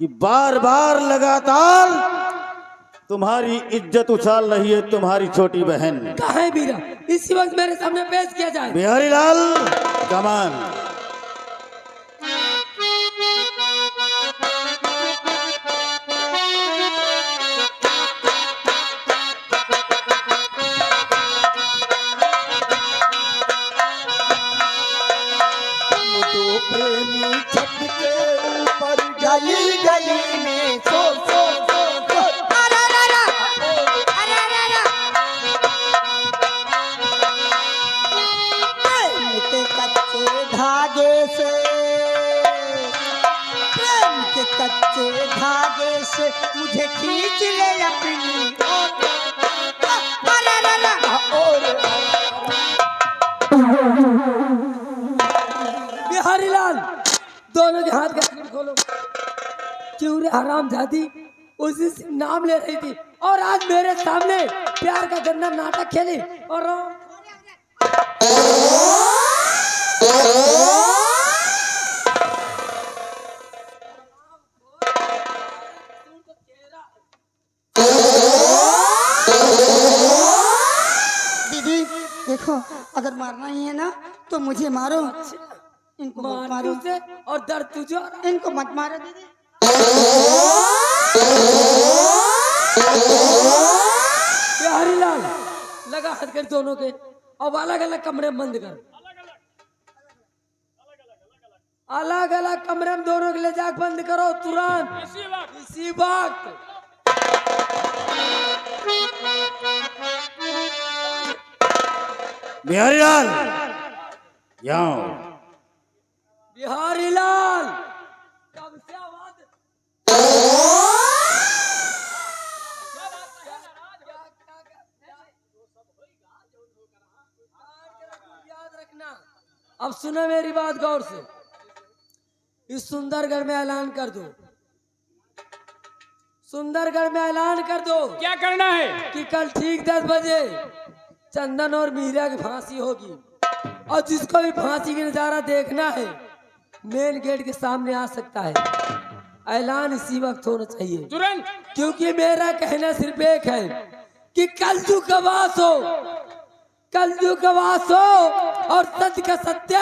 कि बार बार लगातार तुम्हारी इज्जत उछाल रही है तुम्हारी छोटी बहन। कहाँ है मीरा? इसी वक्त मेरे सामने पेश किया जाए। बिहारी लाल कमान। प्रेमी छत के ऊपर गली गली में सो सो सो सो अरे अरे अरे अरे अरे अरे प्रेम के कच्चे धागे से, प्रेम के कच्चे धागे से मुझे खींच ले अपनी अरे अरे अरे बिहारी लाल, दोनों के हाथ का खोलो। क्यों रे हराम जाती, उसी से नाम ले रही थी और आज मेरे सामने प्यार का गंदा नाटक खेली। और दीदी देखो, अगर मारना ही है ना तो मुझे मारो, इनको मत मारो। तुझे और दर्द तुझे और इनको मत मारो दीदी। बिहारी लाल, लगा हाथ कर दोनों के, अब अलग अलग कमरे में बंद कर। अलग अलग कमरे में दोनों के ले जाकर बंद करो तुरंत, इसी वक्त। बिहारी लाल यहाँ बिहारी लाल, कब से आवाज याद रखना। अब सुनो मेरी बात गौर से, इस सुंदरगढ़ में ऐलान कर दो, सुंदरगढ़ में ऐलान कर दो। क्या करना है? कि कल ठीक 10 बजे चंदन और मीरा की फांसी होगी, और जिसको भी फांसी का नजारा देखना है मेन गेट के सामने आ सकता है। ऐलान इसी वक्त होना चाहिए तुरंत। क्योंकि मेरा कहना सिर्फ एक है कि कलयुग का वास हो, कलयुग का वास हो और सत्य का सत्य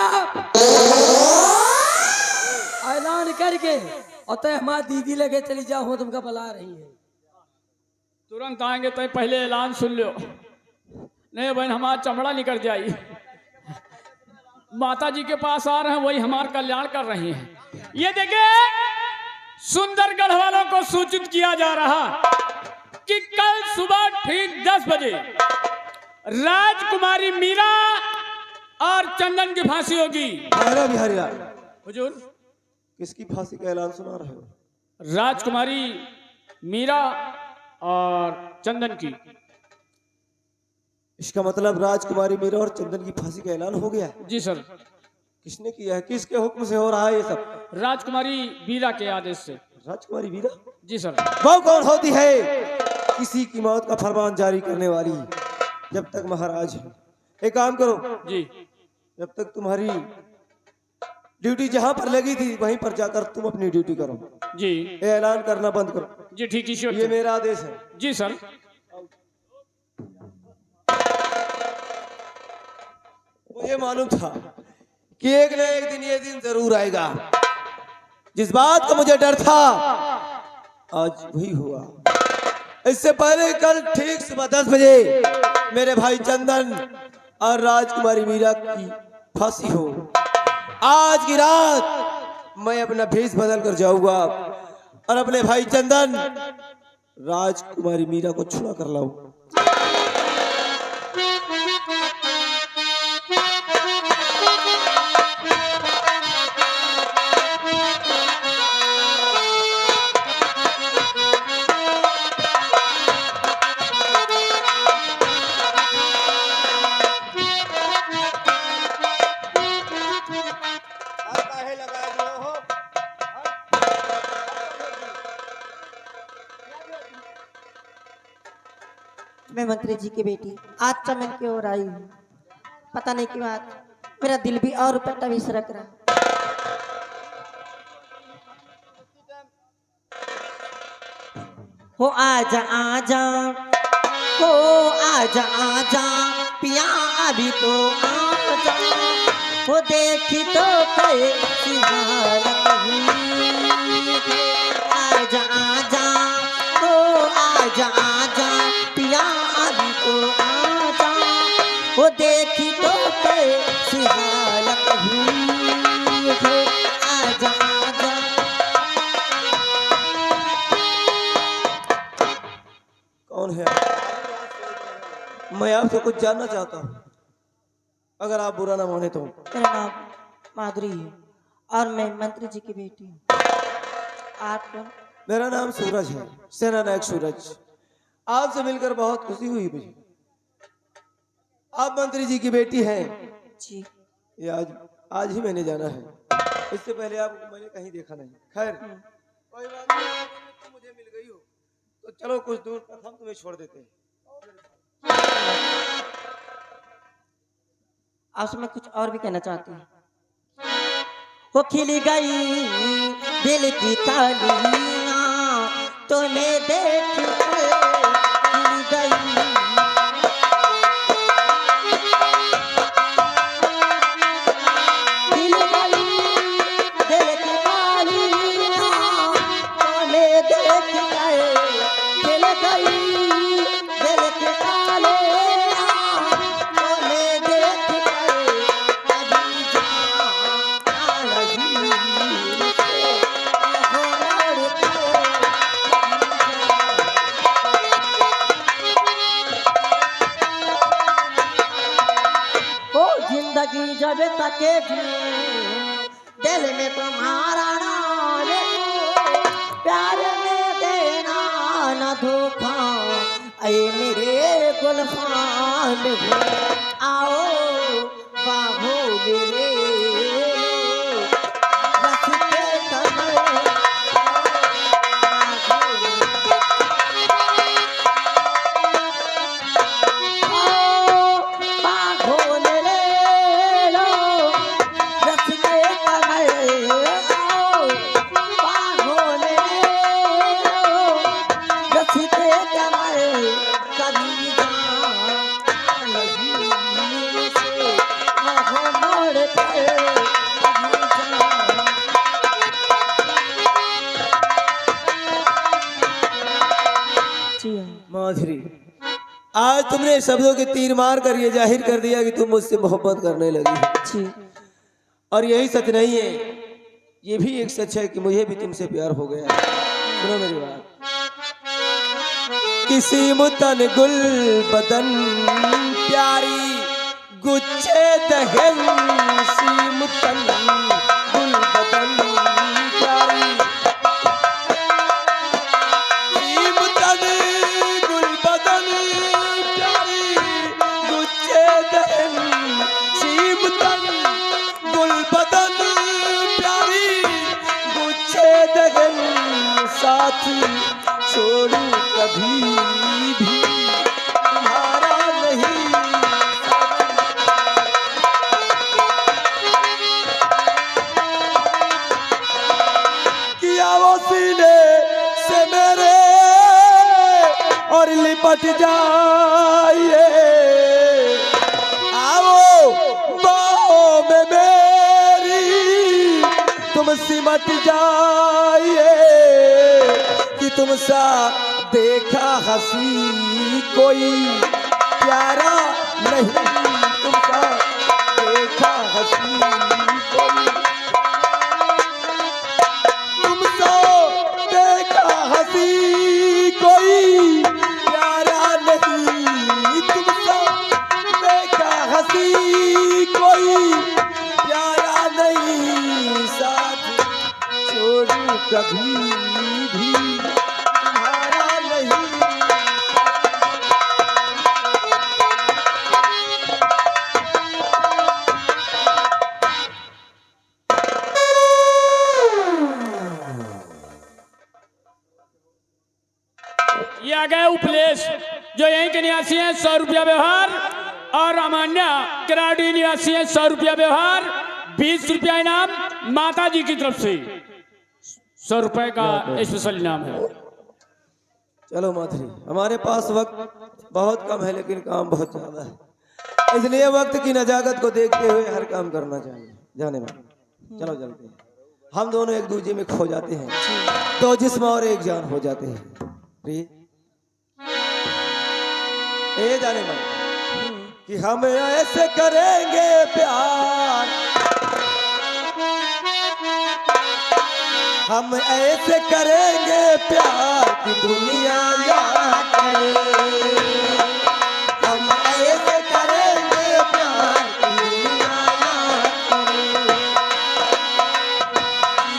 ऐलान करके और तय हमारी दीदी लगे चली जाओ, हो तुमका बुला रही है। तुरंत आएंगे तो पहले ऐलान सुन लो, नहीं बहन हमारा चमड़ा निकल जाई। माता जी के पास आ रहे हैं, वही हमारा कल्याण कर रही हैं। ये देखिए, सुंदरगढ़ वालों को सूचित किया जा रहा कि कल सुबह ठीक 10 बजे राजकुमारी मीरा और चंदन की फांसी होगी। बिहारी लाल, हुजूर, किसकी फांसी का ऐलान सुना रहे हो? राजकुमारी मीरा और चंदन की। इसका मतलब राजकुमारी मीरा और चंदन की फांसी का ऐलान हो गया? जी सर। किसने किया है? किसके हुक्म से हो रहा है ये सब? राजकुमारी मीरा के आदेश से। राजकुमारी मीरा? जी सर। वो कौन होती है किसी की मौत का फरमान जारी करने वाली? जब तक महाराज है, एक काम करो जी, जब तक तुम्हारी ड्यूटी जहां पर लगी थी वहीं पर जाकर तुम अपनी ड्यूटी करो। जी ये ऐलान करना बंद करो। जी, ठीक ईश्वर। ये मेरा आदेश है। जी सर। मुझे मालूम था कि एक न एक दिन ये दिन जरूर आएगा। जिस बात का मुझे डर था आज वही हुआ। इससे पहले कल ठीक सुबह 10 बजे मेरे भाई चंदन और राजकुमारी मीरा की फांसी हो। आज की रात मैं अपना भेष बदल कर जाऊंगा और अपने भाई चंदन राजकुमारी मीरा को छुड़ा कर लाऊं। मैं मंत्री जी की बेटी आज चमन की ओर आई हूँ। पता नहीं क्यों आज मेरा दिल भी और ऊपर भी सरक रहा। हो आजा आजा, हो आजा आजा पिया अभी तो आजा, हो देखी तो कैसी हालत हुई है। आजा आजा, हो आजा आजा पिया अभी तो आजा, हो देखी तो कैसी हालत हुई है। आजा आजा। कौन है आप? मैं आपसे कुछ जानना चाहता हूँ, अगर आप बुरा ना माने तो। मेरा नाम माधुरी है और मैं मंत्री जी की बेटी हूँ। आप कौन? मेरा नाम सूरज है, सेना नायक सूरज। आपसे मिलकर बहुत खुशी हुई मुझे। आप मंत्री जी की बेटी हैं। जी। ये आज ही मैंने जाना है, इससे पहले आपको मैंने कहीं देखा नहीं। खैर कोई बात नहीं, तुम मुझे मिल गई हो तो चलो कुछ दूर तक हम तुम्हें छोड़ देते हैं। आपसे मैं कुछ और भी कहना चाहती हूँ। वो खिल गई दिल की कलियां तुम्हें देख के खिल गई। खिल गई दिल की कलियां तुम्हें देख के खिल गई। दिल की कलियां तुम्हें देख के अभी जा रही से हो ओ जिंदगी जब तक जीऊं दिल में तुम्हारा नाम लिखूं, प्यार में देना न धोखा ऐ मेरे गुलफान हो। आओ बाहों में ले लो रख के कमर, बाहों में बाहों में ले लो रख के कमर, बाहों में ले लो रख के कमर। कभी नहीं से आँखों मोड़ के कभी जा। माधुरी, आज तुमने शब्दों के तीर मार कर ये जाहिर कर दिया कि तुम मुझसे मोहब्बत करने लगी हो। जी। और यही सच नहीं है, ये भी एक सच है कि मुझे भी तुमसे प्यार हो गया है। सुनो मेरी बात। किसी मुतन गुल बदन प्यारी गुच्छे दहन, सी मुतन गुल बदन प्यारी, सी मुतन गुल बदन प्यारी गुच्छे दहन, सी मुतन गुल बदन प्यारी गुच्छे दहन, साथ छोड़ू कभी भी तुम्हारा नहीं। किया वो सीने से मेरे और लिपट जाइए, आओ बाहों में मेरी तुम सिमट जाइए, कि तुम सा देखा हंसी कोई प्यारा नहीं, तुम सा देखा हंसी कोई, तुम सा देखा हंसी कोई प्यारा नहीं, तुम सा देखा हंसी कोई प्यारा नहीं, साथ छोड़ू कभी भी तुम्हारा नहीं। ये आ गए उपलेश, जो यहीं के निवासी हैं। 100 रुपया व्यवहार। और अमान्या किराड़ी निवासी हैं। 100 रुपया व्यवहार, 20 रुपया इनाम माता जी की तरफ से। 100 रुपए का स्पेशल इनाम है। चलो माधुरी, हमारे पास वक्त बहुत कम है लेकिन काम बहुत ज्यादा है, इसलिए वक्त की नजाकत को देखते हुए हर काम करना चाहिए। जाने वाले चलो चलते हैं, हम दोनों एक दूसरे में खो जाते हैं, दो जिस्म और एक जान हो जाते हैं। प्रिय ए जाने वाले कि हम ऐसे करेंगे प्यार, हम ऐसे करेंगे प्यार कि दुनिया याद करे, हम ऐसे करेंगे प्यार कि दुनिया याद करे।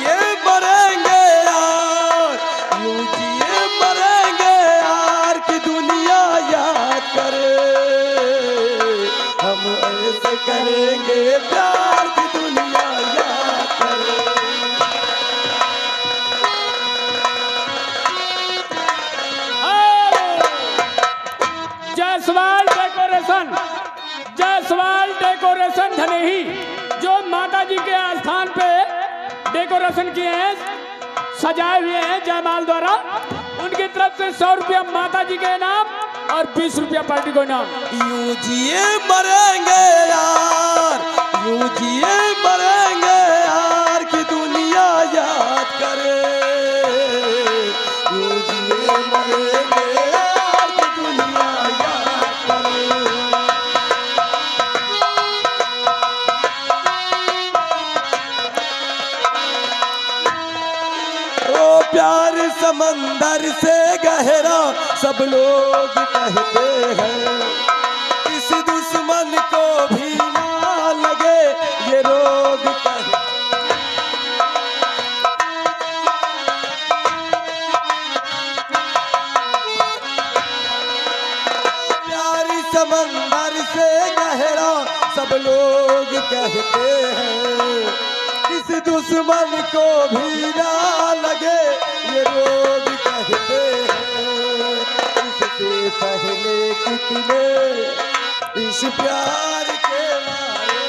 ये मरेंगे यार, यूं जिए मरेंगे यार कि दुनिया याद करे, हम ऐसे करेंगे प्यार कि दुनिया याद करे। जायसवाल डेकोरेशन धनेही जो माता जी के स्थान पे डेकोरेशन किए हैं, सजाए हुए हैं जयमाल द्वारा, उनकी तरफ से 100 रुपया माता जी के नाम और 20 रुपया पार्टी को नाम। यूं जिए मरेंगे यार, यूं जिए मरेंगे यार कि दुनिया याद करे, यूं जिए मरेंगे यार कि दुनिया याद करे। ओ प्यार समंदर से गहरा सब लोग कहते हैं, किस दुश्मन को भी ना लगे ये रोग कहते। प्यार समंदर से गहरा सब लोग कहते हैं, किस दुश्मन को भी ना लगे ये रोग कहते हैं। इससे पहले कितने इस प्यार के मारे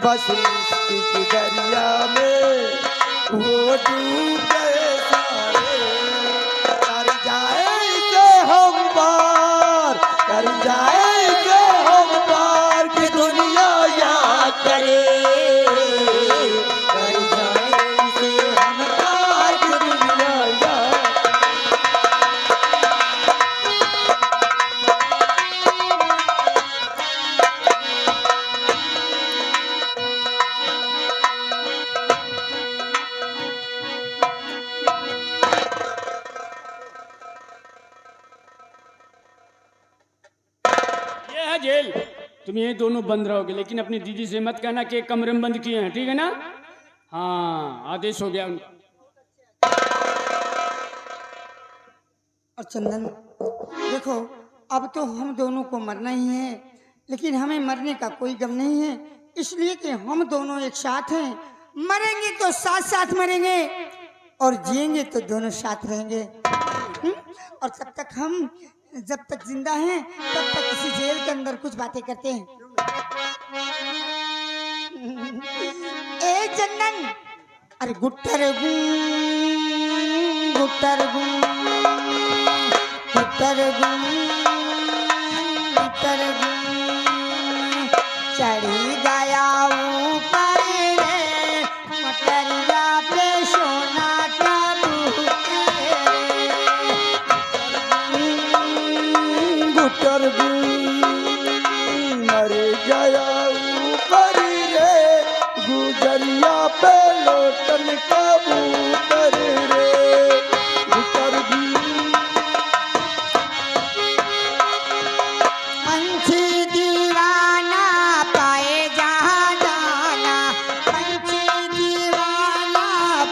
बस इश्क दरिया में वो डूब गए सारे, कर जाएंगे हम पार, कर जाएंगे हम पार कि दुनिया याद करे, कर जाएंगे हम पार कि दुनिया याद। ये है जेल, तुम ये दोनों बंद रहोगे, लेकिन अपनी दीदी से मत कहना कि एक कमरे में बंद किए हैं, ठीक है ना? हाँ, आदेश हो गया उनका। और चंदन देखो, अब तो हम दोनों को मरना ही है, लेकिन हमें मरने का कोई गम नहीं है, इसलिए कि हम दोनों एक साथ हैं। मरेंगे तो साथ साथ मरेंगे और जिएंगे तो दोनों साथ रहेंगे। और जब तक जिंदा हैं तब तक किसी जेल के अंदर कुछ बातें करते हैं। ए चंदन, अरे गुट्टर गुं गुट्टर गुं गुट्टर गुं गुट्टर गुं चढ़ी गया ऊपर रे मटरिया पे सोना का गुटर मर गया ऊपर रे गुजरिया पे लोटन कबूतर रे गुटर पंछी दीवाना पाए जहाँ जाना, पंछी दीवाना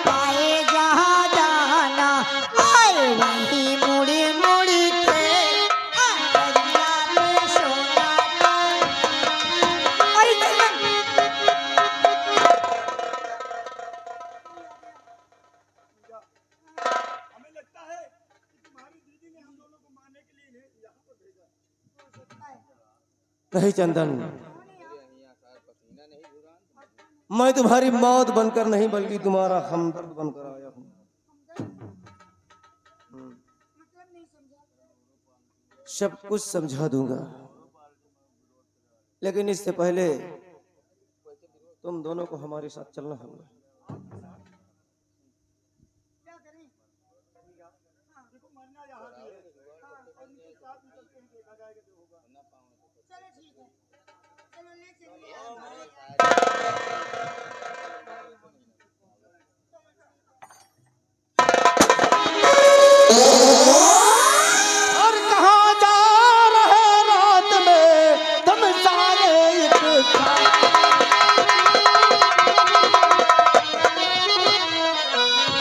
पाए जहाँ जाना, आए वही मुड़ी मुड़ी के दरिया पे सोना का। अरे चंदन, नहीं चंदन, मैं तुम्हारी मौत बनकर नहीं बल्कि तुम्हारा हमदर्द बनकर आया हूँ। सब कुछ समझा दूंगा, लेकिन इससे पहले तुम दोनों को हमारे साथ चलना होगा। और कहाँ जा रहे रात में तुम सारे एक साथ?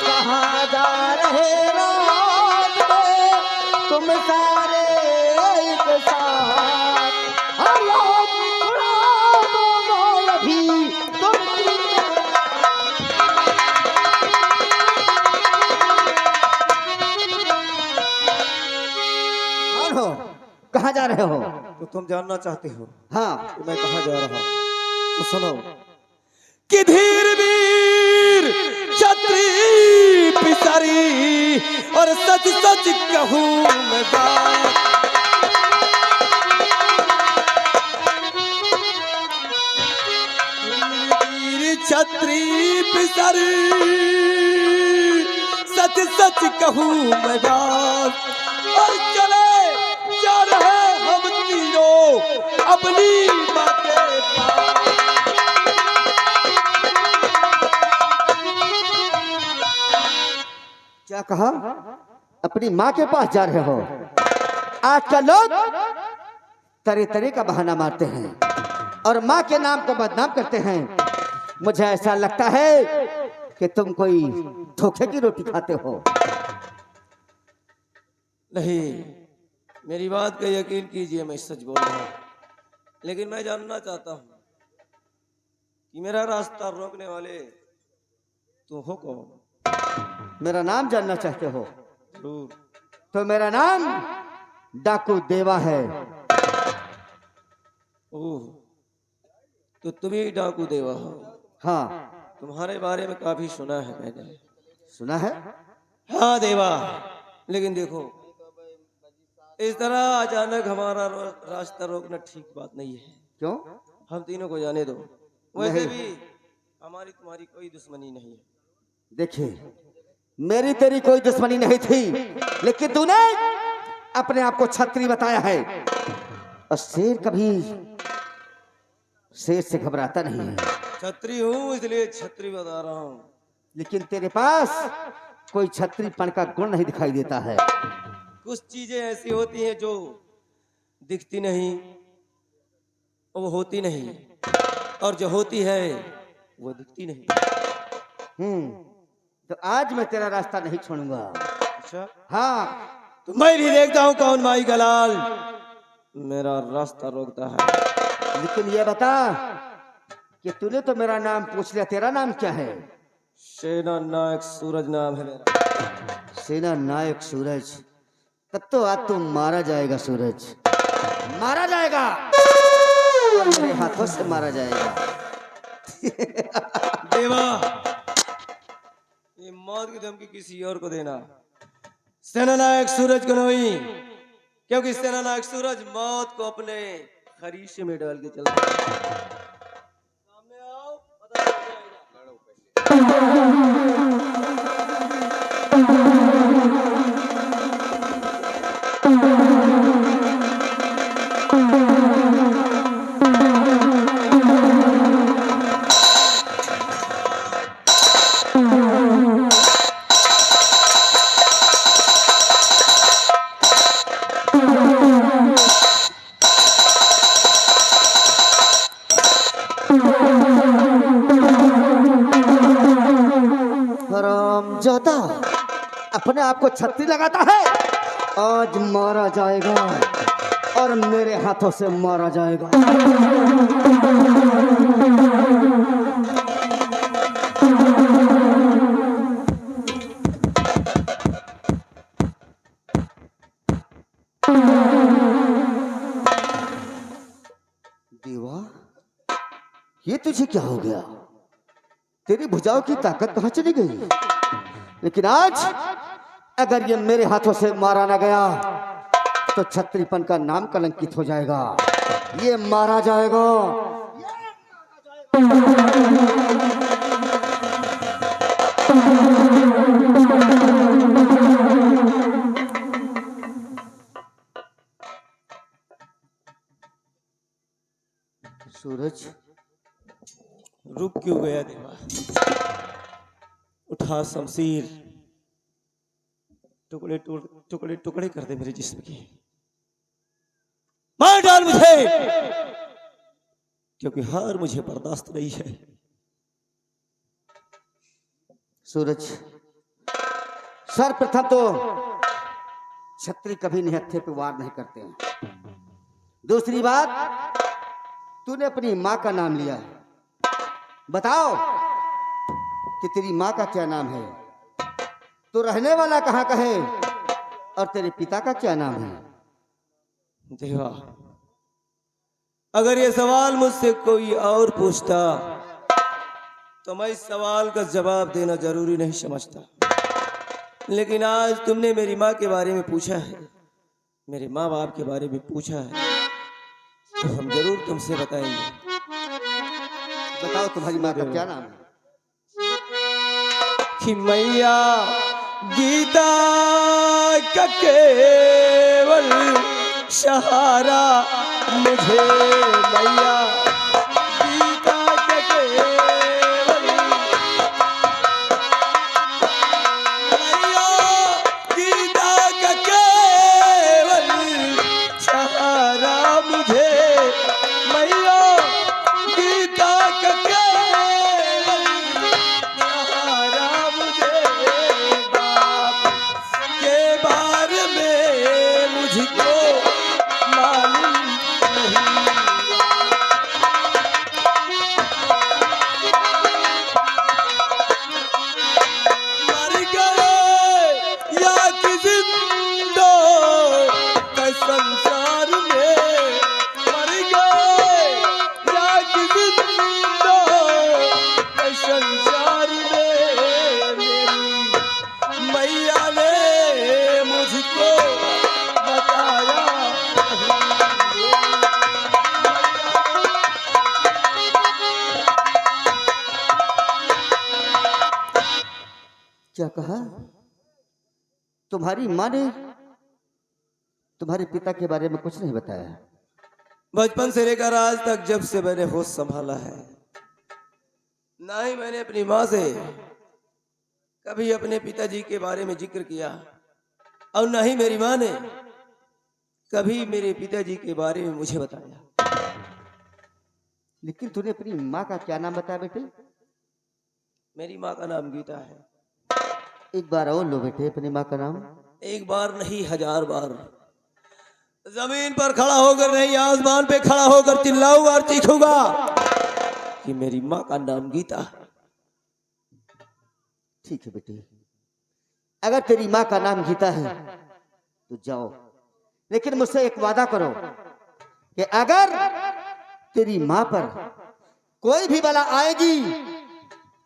कहाँ जा रहे रात में तुम सारे एक साथ? आवाज़ उड़ा दो अभी तुम कौन हो? कहाँ जा रहे हो? तो तुम जानना चाहते हो हाँ, कि मैं कहाँ जा रहा हूँ? तो सुनो कि धीर वीर छत्री पिसारी और सच सच कहूँ मैं बात। वीर छत्री पिसारी सच सच कहूँ मैं बात। और चले जा रहे हम तीनों अपनी माँ के पास। क्या कहा? अपनी माँ के पास जा रहे हो? आजकल लोग तरह तरह का बहाना मारते हैं और माँ के नाम को बदनाम करते हैं। मुझे ऐसा लगता है कि तुम कोई धोखे की रोटी खाते हो। नहीं, मेरी बात का यकीन कीजिए, मैं सच बोल रहा हूँ, लेकिन मैं जानना चाहता हूँ कि मेरा रास्ता रोकने वाले तू हो कौन? मेरा नाम जानना चाहते हो? जरूर। तो मेरा नाम डाकू देवा है। ओह, तो तुम ही डाकू देवा हो। हाँ, तुम्हारे बारे में काफी सुना है मैंने। सुना है? हाँ देवा, लेकिन देखो इस तरह अचानक हमारा रास्ता रोकना ठीक बात नहीं है। क्यों? हम तीनों को जाने दो। वैसे नहीं। भी हमारी तुम्हारी कोई दुश्मनी नहीं है। देखिए, मेरी तेरी कोई दुश्मनी नहीं थी, लेकिन तूने अपने आप को छत्री बताया है और शेर कभी शेर से घबराता नहीं है। छत्री हूँ इसलिए छत्री बता रहा हूँ। लेकिन तेरे पास कोई छत्रीपन का गुण नहीं दिखाई देता है। कुछ चीजें ऐसी होती हैं जो दिखती नहीं, वो होती नहीं, और जो होती है वो दिखती नहीं। तो आज मैं तेरा रास्ता नहीं छोड़ूंगा। अच्छा, हाँ, तो मैं भी देखता हूँ कौन माई का लाल मेरा रास्ता रोकता है। लेकिन ये बता कि तूने तो मेरा नाम पूछ लिया, तेरा नाम क्या है? सेना नायक सूरज नाम है मेरा। सेना नायक सूरज। तब तो आज तू मारा जाएगा सूरज, मारा जाएगा और मेरे हाथों से मारा जाएगा। देवा, ये मौत की धमकी किसी और को देना, सेना नायक सूरज को नहीं, क्योंकि सेना नायक सूरज मौत को अपने खरीशे में डाल के चलता है। सामने आओ, पता चल जाएगा। हरामजादा, अपने आप को छत्ती लगाता है। आज मारा जाएगा और मेरे हाथों से मारा जाएगा। देवा, ये तुझे क्या हो गया? तेरी भुजाओं की ताकत कहां चली गई? लेकिन आज अगर ये मेरे हाथों से मारा ना गया तो छत्रीपन का नाम कलंकित हो जाएगा। ये मारा जाएगा। सूरज रुक क्यों गया देवा? उठा शमशीर, टुकड़े टुकड़े टुकड़े कर दे मेरे जिस्म के, मार डाल मुझे, क्योंकि हार मुझे बर्दाश्त नहीं है। सूरज, सर्वप्रथम तो छत्री कभी निहत्थे पे वार नहीं करते हैं। दूसरी बात, तूने अपनी माँ का नाम लिया है। बताओ कि तेरी माँ का क्या नाम है, तो रहने वाला कहाँ का है, और तेरे पिता का क्या नाम है? देवा, अगर ये सवाल मुझसे कोई और पूछता तो मैं इस सवाल का जवाब देना जरूरी नहीं समझता, लेकिन आज तुमने मेरी माँ के बारे में पूछा है, मेरे माँ बाप के बारे में पूछा है, तो हम जरूर तुमसे बताएंगे। बताओ तुम्हारी माँ का क्या नाम है? कि मैया गीता का केवल सहारा मुझे, मैया गीता का केवल, मैया गीता का केवल सहारा मुझे, मैया गीता का केवल सहारा मुझे, बाप के बारे में मुझको मालूम नहीं। मर गए या कि जिंदा के संसार में, मर गए या कि जिंदा के संसार में, मेरी मैया ने मुझको बताया क्या कहा? तुम्हारी माँ ने तुम्हारे पिता के बारे में कुछ नहीं बताया? बचपन से लेकर आज तक जब से मैंने होश संभाला है, ना ही मैंने अपनी माँ से कभी अपने पिताजी के बारे में जिक्र किया, और ना ही मेरी माँ ने कभी मेरे पिताजी के बारे में मुझे बताया। लेकिन तूने अपनी माँ का क्या नाम बताया बेटे? मेरी माँ का नाम गीता है। एक बार और लो बेटे अपनी माँ का नाम। एक बार नहीं, 1000 बार। जमीन पर खड़ा होकर नहीं, आसमान पे खड़ा होकर चिल्लाऊंगा और चीखूंगा कि मेरी माँ का नाम गीता। ठीक है बेटे, अगर तेरी माँ का नाम गीता है तो जाओ, लेकिन मुझसे एक वादा करो कि अगर तेरी माँ पर कोई भी बला आएगी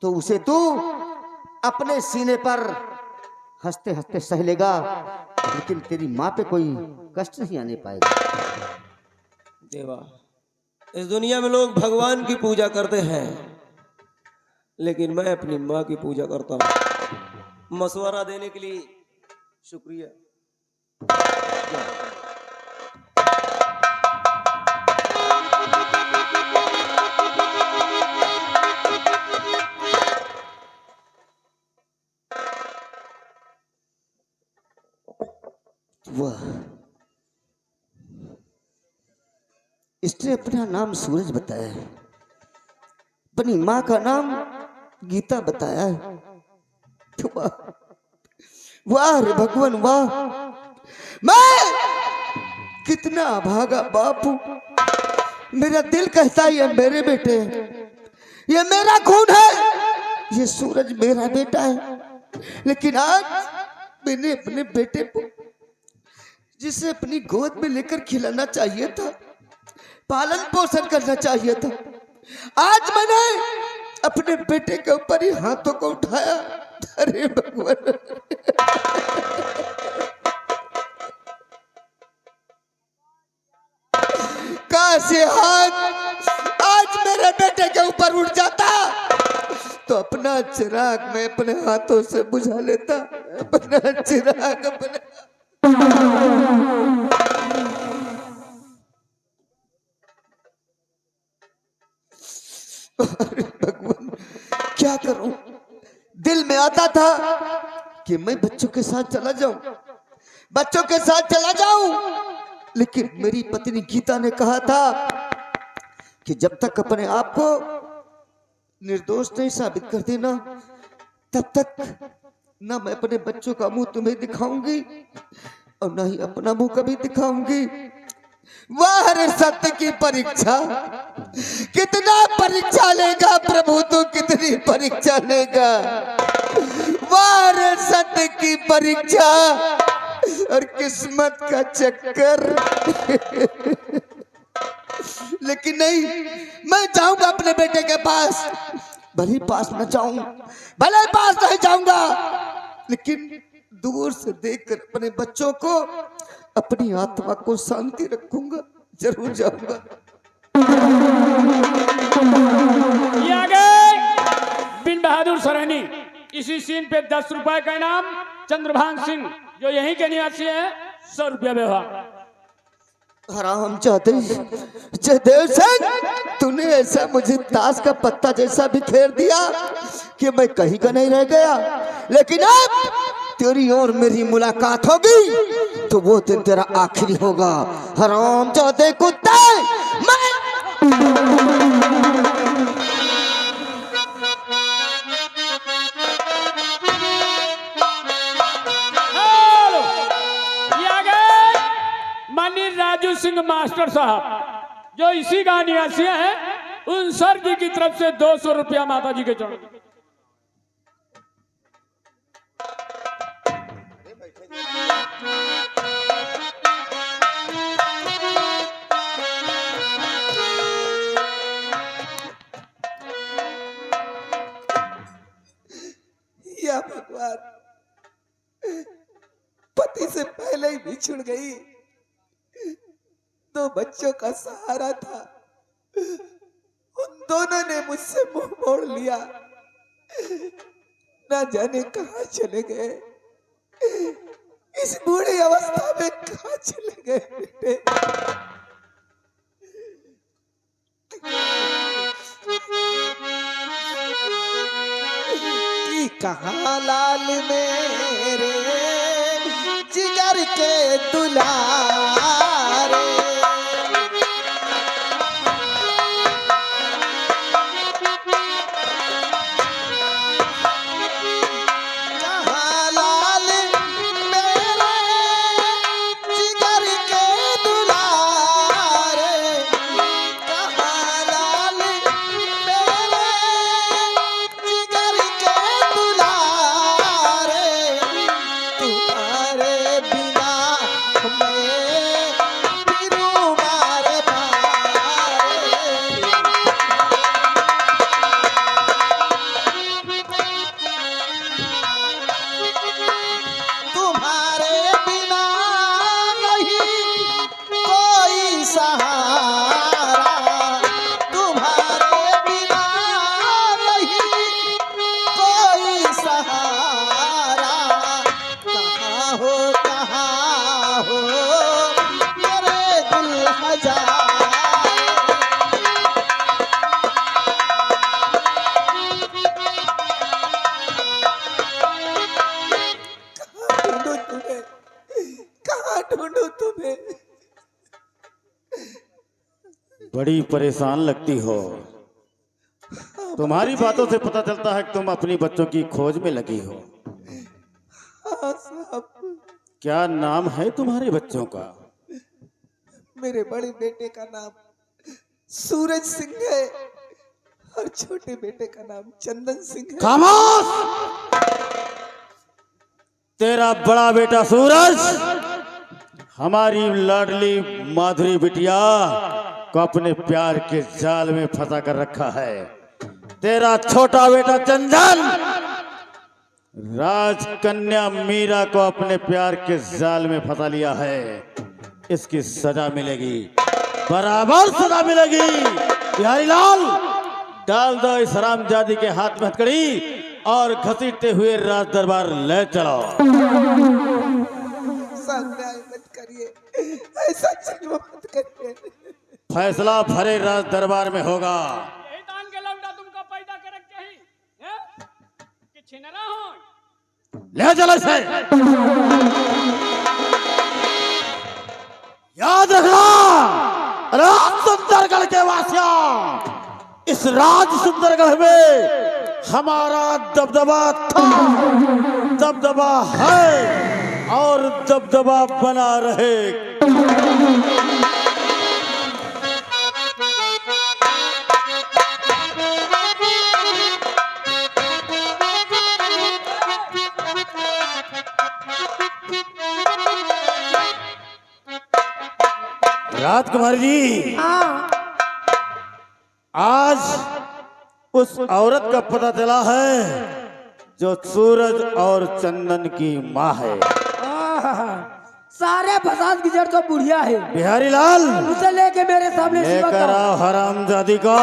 तो उसे तू अपने सीने पर हंसते हंसते सह लेगा, लेकिन तेरी माँ पे कोई कष्ट नहीं आने पाएगा। देवा, इस दुनिया में लोग भगवान की पूजा करते हैं, लेकिन मैं अपनी माँ की पूजा करता हूँ। मशवरा देने के लिए शुक्रिया। वाह, इसने अपना नाम सूरज बताया है, अपनी माँ का नाम गीता बताया है। वाह वाह रे भगवान वाह, मैं कितना भागा बापू। मेरा दिल कहता है ये मेरे बेटे हैं, ये मेरा खून है, ये सूरज मेरा बेटा है। लेकिन आज मैंने अपने बेटे को, जिसे अपनी गोद में लेकर खिलाना चाहिए था, पालन पोषण करना चाहिए था, आज मैंने अपने बेटे के ऊपर ही हाथों को उठाया। अरे भगवान ये हाथ आज मेरे बेटे के ऊपर उठ जाता तो अपना चिराग मैं अपने हाथों से बुझा लेता। अपना चिराग अपने अरे भगवान क्या करूं। दिल में आता था कि मैं बच्चों के साथ चला जाऊं, बच्चों के साथ चला जाऊं, लेकिन मेरी पत्नी गीता ने कहा था कि जब तक अपने आप को निर्दोष नहीं साबित कर देना तब तक ना मैं अपने बच्चों का मुंह तुम्हें दिखाऊंगी और ना ही अपना मुंह कभी दिखाऊंगी। वाह रे सत्य की परीक्षा, कितना परीक्षा लेगा प्रभु, तू कितनी परीक्षा लेगा। वाह रे सत्य की परीक्षा और किस्मत का चक्कर। लेकिन नहीं, मैं जाऊंगा अपने बेटे के पास, भले पास न जाऊं, भले पास नहीं जाऊंगा, लेकिन दूर से देखकर अपने बच्चों को, अपनी आत्मा को शांति रखूंगा, जरूर जाऊंगा। ये आ गए बिन बहादुर सरहनी। इसी सीन पे 10 रुपए का इनाम। चंद्रभान सिंह जो यहीं के निवासी है, 100 रुपया व्यवहार। हराम जयदेव सिंह, तूने ऐसा मुझे ताश का पत्ता जैसा बिखेर दिया कि मैं कहीं का नहीं रह गया। लेकिन अब तेरी और मेरी मुलाकात होगी तो वो दिन तेरा आखिरी होगा। हराम जादे कुत्ते, मैं माननीय राजू सिंह मास्टर साहब जो इसी का निवासी है, उन सर जी की तरफ से 200 रुपया माता जी के चरण। या भगवान, पति से पहले ही बिछुड़ गई, 2 बच्चों का सहारा था, उन दोनों ने मुझसे मुंह मोड़ लिया, ना जाने कहां चले गए। इस बूढ़ी अवस्था में कहां चले गए बेटे। कि कहां लाल मेरे जिगर के दुलारे, बड़ी परेशान लगती हो। तुम्हारी बातों से पता चलता है कि तुम अपनी बच्चों की खोज में लगी हो। हाँ साहब। क्या नाम है तुम्हारे बच्चों का? मेरे बड़े बेटे का नाम सूरज सिंह है और छोटे बेटे का नाम चंदन सिंह है। खामोश! तेरा बड़ा बेटा सूरज हमारी लाडली माधुरी बिटिया को अपने प्यार के जाल में फंसा कर रखा है। तेरा छोटा बेटा चंदन राजकन्या मीरा को अपने प्यार के जाल में फंसा लिया है। इसकी सजा मिलेगी। बराबर सजा मिलेगी। बिहारी लाल, डाल दो इस हरामजादी के हाथ में हथकड़ी और घसीटते हुए राज दरबार ले चलो। मत करिए, ऐसा जुल्म मत करिए। फैसला भरे राज दरबार में होगा। यही दान के लौंडा तुमको पैदा करे चाहिए हैं? कि छिनरा हो? ले चलो इसे। याद रखना राज सुंदरगढ़ के वासियों, इस राज सुंदरगढ़ में हमारा दबदबा था, दबदबा है और दबदबा बना रहे। राजकुमार जी, आज उस औरत का पता चला है जो सूरज और चंदन की माँ है। सारे फसाद की जड़ तो बुढ़िया है। बिहारी लाल, उसे लेके मेरे सामने सेवा लेकर करो। आओ हरामजादी को।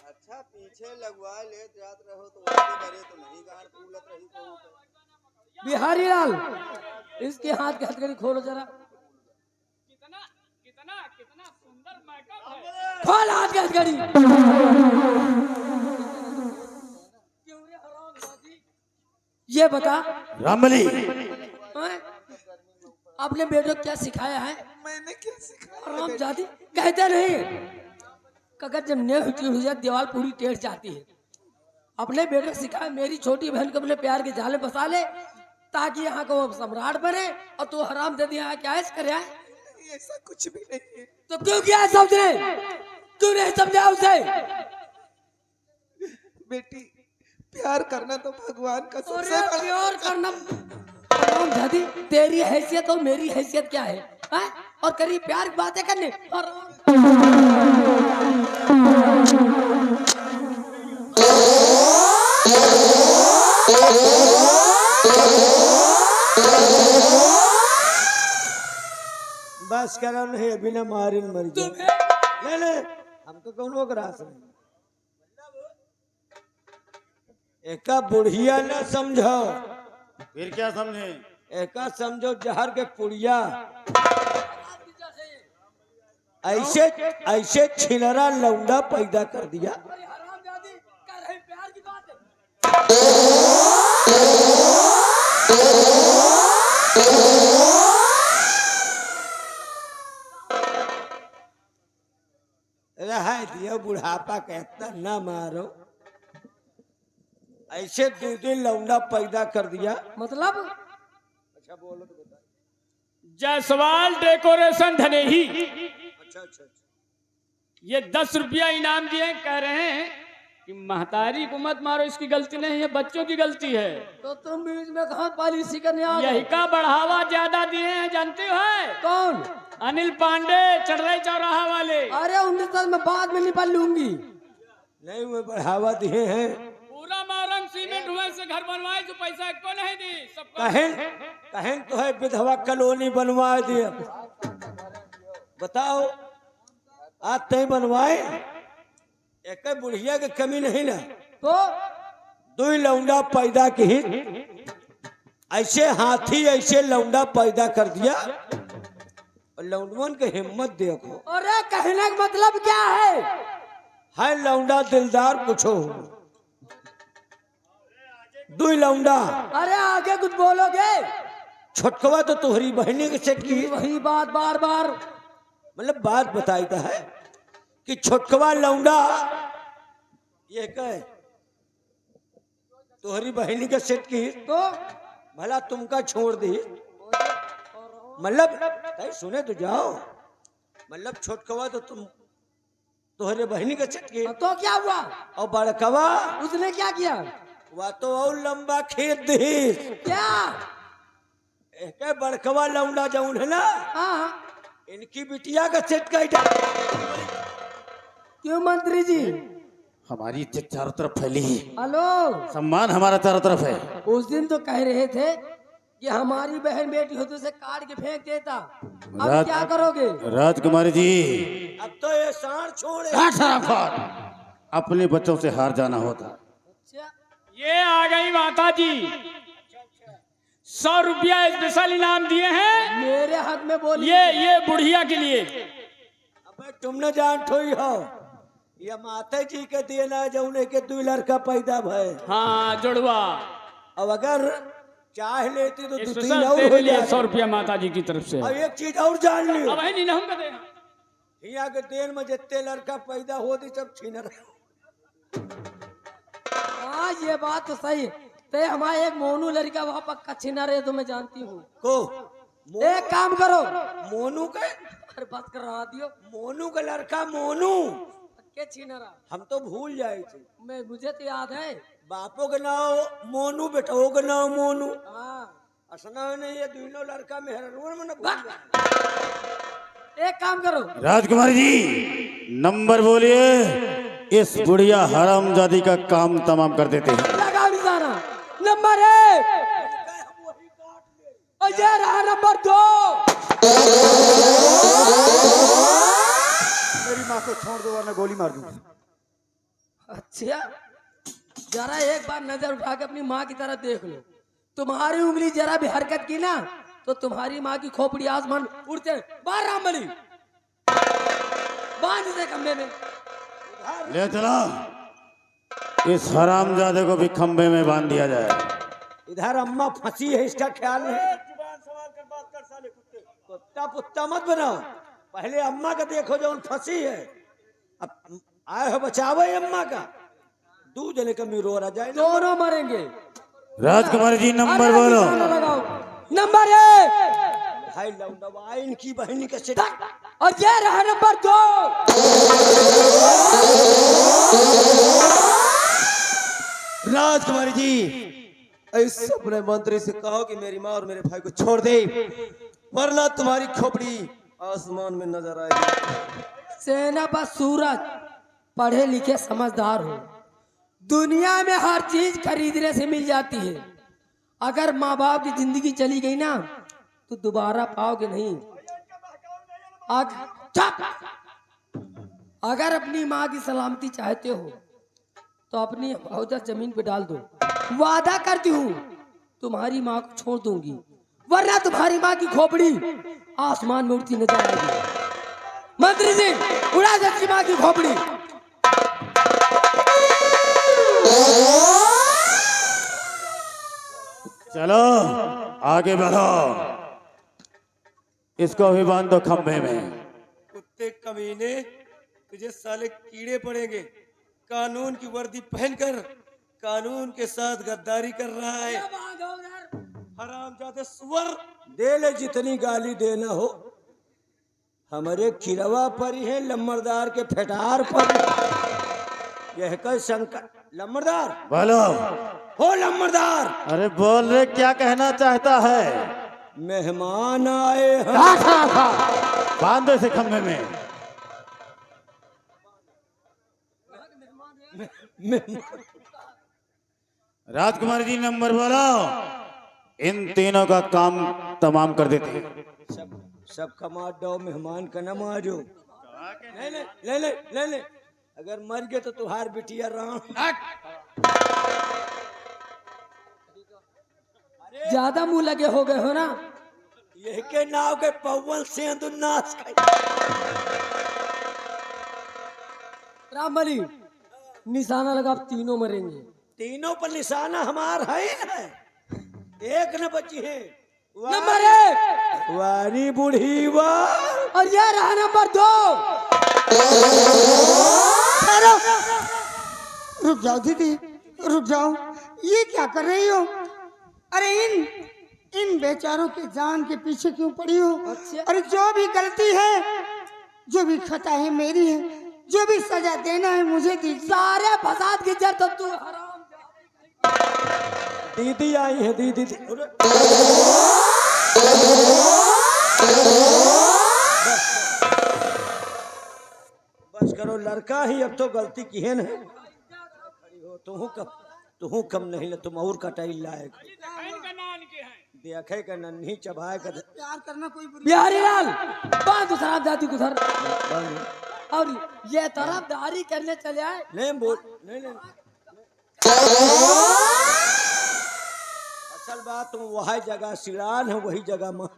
अच्छा पीछे लगवा ले जात रहो तो उसके बरे तो नहीं गाड़ फूलत रही को। बिहारी लाल, इसके हाथ की हथकड़ी खोलो जरा। कितना कितना कितना सुंदर मेकअप है। खोल हाथ की हथकड़ी। ये बता, रामबली, हैं? अपने बेटे को क्या सिखाया है? मैंने क्या सिखाया? राम जाति कहते नहीं कगर जब ने हुई जाए दीवार पूरी टेढ़ जाती है। अपने बेटे को सिखाया मेरी छोटी बहन को अपने प्यार के जाले फंसा ले ताकि यहाँ को वो सम्राट बने और तू हराम दे दिया क्या ऐसा करे है? ऐसा कुछ भी नहीं है। तो क्यों किया है समझने? क्यों नहीं समझा उसे? बेटी, प्यार करना तो भगवान का अरे सबसे बड़ा। प्यार करना राम जाति, तेरी हैसियत और मेरी हैसियत क्या है? हैं? और करी प्यार की बातें करने और बस करो नहीं, अभी ना मारे मर जाए। ले ले, हमको कौन वो ग्रास नहीं। एका बुढ़िया न समझो, फिर क्या समझे? एका समझो जहर के पुड़िया। ऐसे ऐसे छिनरा लौंडा पैदा कर दिया। हराम जाति कर रहे प्यार की बात। रहा दिया बुढ़ापा कहता ना मारो। ऐसे दो दिन लौंडा पैदा कर दिया। मतलब अच्छा बोलो तो बता। जायसवाल डेकोरेशन धनेही, अच्छा अच्छा अच्छा। ये 10 रुपया इनाम दिए। कह रहे हैं कि महतारी को मत मारो, इसकी गलती नहीं है, बच्चों की गलती है। तो तुम बीच में कहाँ पॉलिसी करने आ यही गए? का बढ़ावा ज्यादा दिए हैं, जानते हो है? कौन? अनिल पांडे, चढ़ाई चौराहा वाले। अरे 19 में बाद में निपल लूंगी। नहीं वो बढ़ावा दिए हैं। पूरा मारंग सीमेंट हुए से घर बनवाए जो पैसा को नहीं दी सबको। कहें तो है विधवा कॉलोनी बनवा दिया। बताओ आज तय बनवाए, एक बुढ़िया की कमी नहीं ना। तो दो लौंडा पैदा की, ऐसे हाथी ऐसे लौंडा पैदा कर दिया। और लौंडवन की हिम्मत देखो। अरे कहने का मतलब क्या है? लौंडा दिलदार पूछो। दो लौंडा। अरे आगे कुछ बोलोगे? छोटकवा तो तुम्हारी बहनी के सेट की। वही बात बार बार। मतलब बात बताईता है कि छोटकवा लौंडा ये कहे तुम्हारी बहनी के सेट की तो भला तुमका छोड़ दी। मतलब सुने तो जाओ। मतलब छोटकवा तो तुम्हारे बहनी के सेट की। तो क्या हुआ? और बड़कवा उसने क्या किया? वह तो और लंबा खेत दी। क्या? एक बड़कवा लौंडा जाऊन है ना, हाँ। इनकी बिटिया का सेट का क्यों मंत्री जी? हमारी इज्जत चारों तरफ फैली है, हेलो, सम्मान हमारा चारों तरफ है। उस दिन तो कह रहे थे कि हमारी बहन बेटी हो तो उसे काट के फेंक देता, अब राज- क्या करोगे? राजकुमारी जी, अब तो ये सार छोड़े। अपने बच्चों से हार जाना होता। अच्छा, ये आ गई माता जी, 100 रुपया स्पेशल इनाम दिए हैं। मेरे हाथ में बोली। ये बुढ़िया के लिए। अबे तुमने जान ठोई हो, ये माता जी के देना जौने के 2 लड़का पैदा भय। हाँ, जुड़वा अब अगर चाह लेती तो 2-3 स्पेशल और तेरे हो लिए जाए। 100 रुपया माता जी की तरफ से। और एक चीज और जान लियो, अब है नहीं ना हम कहते हैं। यहाँ के देन में जितने लड़का पैदा होती सब छीन रहे। हाँ, ये बात तो सही है। ते हमारा एक मोनू लड़का वहाँ पक्का छिना रहे तो मैं जानती हूँ। को एक काम करो, मोनू के अरे बात कर रहा दियो, मोनू का लड़का मोनू पक्के छिना रहा। हम तो भूल जाए थे। मुझे तो याद है। बापो के नाम मोनू, बेटो के नाम मोनू। हाँ, असना में नहीं, ये दोनों लड़का मेहररूर में न भूल जाए। एक काम करो, राजकुमारी जी, नंबर बोलिए, इस बुढ़िया हरामजादी का काम तमाम कर देते हैं। लगाओ निशाना। नंबर 1 और ये रहा नंबर 2। मेरी माँ को छोड़ दो वरना गोली मार दूंगा। अच्छा, जरा एक बार नजर उठा के अपनी माँ की तरफ देख लो। तुम्हारी उंगली जरा भी हरकत की ना तो तुम्हारी माँ की खोपड़ी आसमान उड़ते। बाहर रामबली, बांध इसे खंबे में। ले चलो, इस हरामजादे को भी खंबे में बांध दिया जाए। इधर अम्मा फंसी है, इसका ख्याल नहीं। कुत्ता पुत्ता मत बनाओ, पहले अम्मा का देखो जो फंसी है। अब आए हो बचावे अम्मा का, 2 जने का मिरो रह जाए। दोनों मरेंगे। राजकुमारी जी, नंबर अरे बोलो। निशाना लगाओ। नंबर 1 भाई लौंडवा इनकी बहनी का से और ये रहा नंबर 2। राजकुमारी जी, ऐसे अपने मंत्री से कहो कि मेरी माँ और मेरे भाई को छोड़ दे, वरना तुम्हारी खोपड़ी आसमान में नजर आएगी। सेना पर सूरज, पढ़े लिखे समझदार हो। दुनिया में हर चीज खरीदने से मिल जाती है। अगर माँ बाप की जिंदगी चली गई ना तो दोबारा पाओगे नहीं। अगर अपनी माँ की सलामती चाहते हो तो अपनी औजा जमीन पे डाल दो। वादा करती हूँ तुम्हारी माँ को छोड़ दूंगी, वरना तुम्हारी माँ की खोपड़ी आसमान में उड़ती नजर आएगी। मंत्री जी, उड़ा दे उसकी माँ की खोपड़ी। चलो आगे बढ़ो, इसको भी बांध दो खंबे में। कुत्ते कमीने, तुझे साले कीड़े पड़ेंगे। कानून की वर्दी पहनकर कानून के साथ गद्दारी कर रहा है। हरामजादे सुअर, दे ले जितनी गाली देना हो। हमारे खिरवा पर ही है, लम्बरदार के फेटार पर। यह कर शंकर लम्बरदार बोलो। हो, लम्बरदार अरे बोल रे, क्या कहना चाहता है? मेहमान आए हैं। बांध दो इसे खंबे में। राजकुमारी जी, नंबर बोलो, इन तीनों का काम तमाम कर देते हैं। सब कमा दो, मेहमान का न मारो। ले ले ले ले ले ले, अगर मर गए तो तुहार बिटिया राम। ज्यादा मुंह लगे हो गए हो ना। यह के नाव के पवन से नाश रामबली, निशाना लगा, अब तीनों मरेंगे। तीनों पर निशाना हमार है ना, एक न बची है। नंबर 1 वारी बूढ़ी वाह। और ये रहा नंबर 2। रुक जाओ दीदी, रुक जाओ। ये क्या कर रही हो? अरे इन बेचारों के जान के पीछे क्यों पड़ी हो? अच्छा। अरे जो भी गलती है, जो भी खता है मेरी है, जो भी सजा देना है मुझे दीजिए। सारे फसाद की जड़ तो तू हराम। दीदी आई है, दीदी बस करो, लड़का ही अब तो गलती की है ना। तुहू कम नहीं ल तुम और कटाई लायक देखे का नन्ही चबाए का प्यार करना कोई बुरी बिहारी लाल बांध शराब जाती उधर और ये तरफदारी करने चले आए। नहीं बोल नहीं असल बात तुम वही जगह सिड़ान है वही जगह में